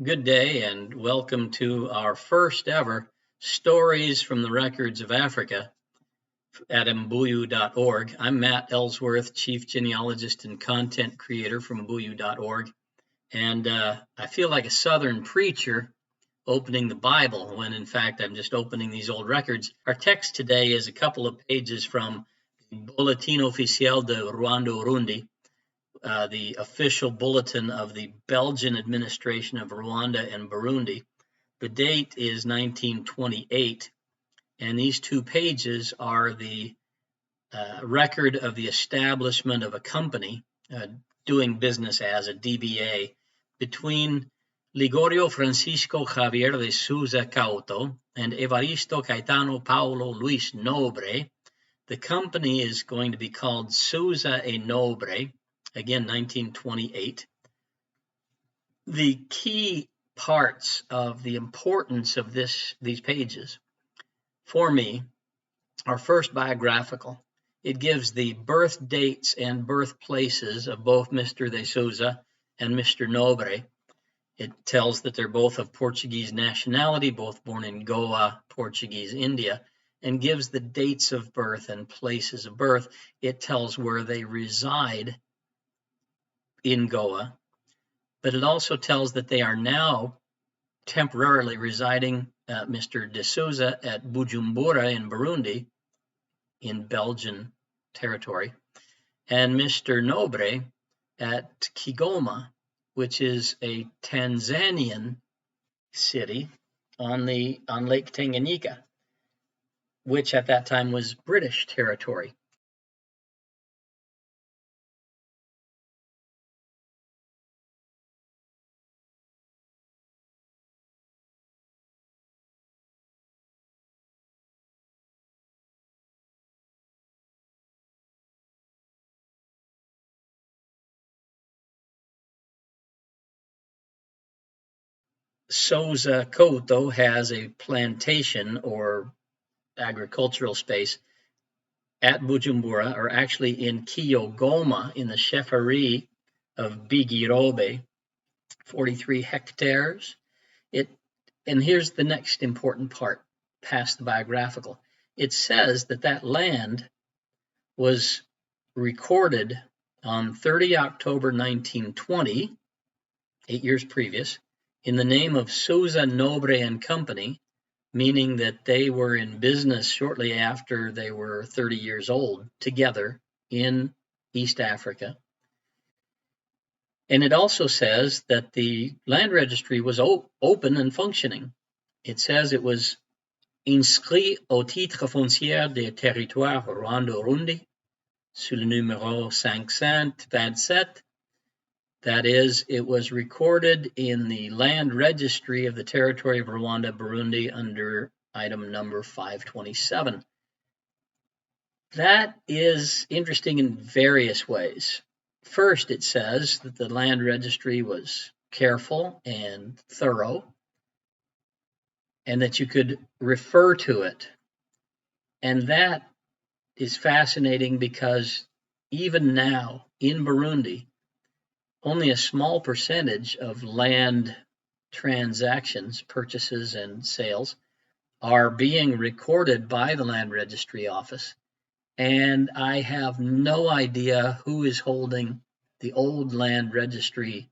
Good day and welcome to our first ever Stories from the Records of Africa at mbuyu.org. I'm Matt Ellsworth, Chief Genealogist and Content Creator from mbuyu.org. And I feel like a Southern preacher opening the Bible when in fact I'm just opening these old records. Our text today is a couple of pages from the Bulletin Officiel de Rwanda-Urundi, the official bulletin of the Belgian administration of Rwanda and Burundi. The date is 1928, and these two pages are the record of the establishment of a company doing business as a DBA between Ligorio Francisco Javier de Souza Couto and Evaristo Caetano Paulo Luis Nobre. The company is going to be called Souza e Nobre, again 1928. The key parts of the importance of these pages for me are first biographical. It gives the birth dates and birthplaces of both Mr. de Souza and Mr. Nobre. It tells that they're both of Portuguese nationality, both born in Goa, Portuguese India, and gives the dates of birth and places of birth. It tells where they reside in Goa, but it also tells that they are now temporarily residing, Mr. de Souza at Bujumbura in Burundi, in Belgian territory, and Mr. Nobre at Kigoma, which is a Tanzanian city on Lake Tanganyika, which at that time was British territory. Souza Couto has a plantation or agricultural space at Bujumbura, or actually in Kiyogoma, in the Chefferie of Bigirobe, 43 hectares. And here's the next important part, past the biographical. It says that land was recorded on 30 October 1920, 8 years previous, in the name of Souza Nobre and Company, meaning that they were in business shortly after they were 30 years old together in East Africa. And it also says that the land registry was open and functioning. It says it was inscrit au titre foncier des territoires Rwanda-Urundi sur le numéro 527. That is, it was recorded in the land registry of the territory of Rwanda-Burundi under item number 527. That is interesting in various ways. First, it says that the land registry was careful and thorough, and that you could refer to it. And that is fascinating because even now in Burundi, only a small percentage of land transactions, purchases and sales, are being recorded by the land registry office. And I have no idea who is holding the old land registry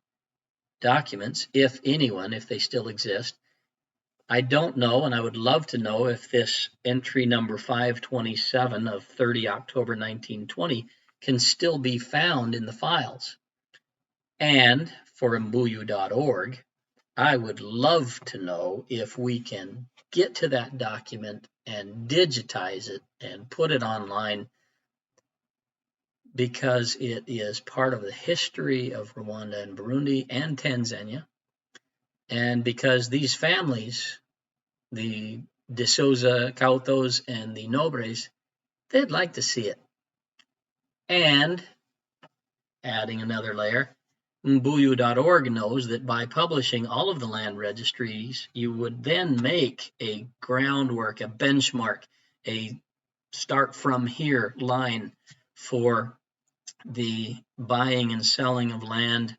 documents, if anyone, if they still exist. I don't know, and I would love to know if this entry number 527 of 30 October 1920 can still be found in the files. And for mbuyu.org, I would love to know if we can get to that document and digitize it and put it online, because it is part of the history of Rwanda and Burundi and Tanzania, and because these families, the De Souza Coutos and the Nobres, they'd like to see it. And adding another layer, mbuyu.org knows that by publishing all of the land registries, you would then make a groundwork, a benchmark, a start from here line for the buying and selling of land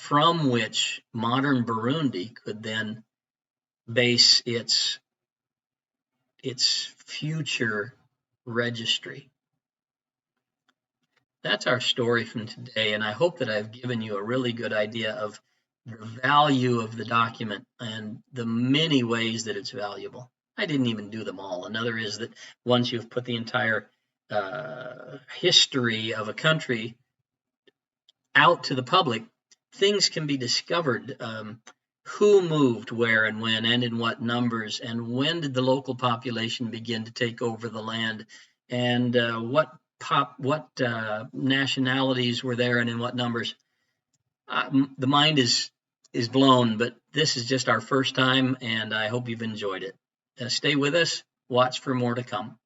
from which modern Burundi could then base its future registry. That's our story from today, and I hope that I've given you a really good idea of the value of the document and the many ways that it's valuable. I didn't even do them all. Another is that once you've put the entire history of a country out to the public, things can be discovered. Who moved where and when and in what numbers, and when did the local population begin to take over the land, and what nationalities were there and in what numbers. The mind is blown, but this is just our first time, and I hope you've enjoyed it. Stay with us. Watch for more to come.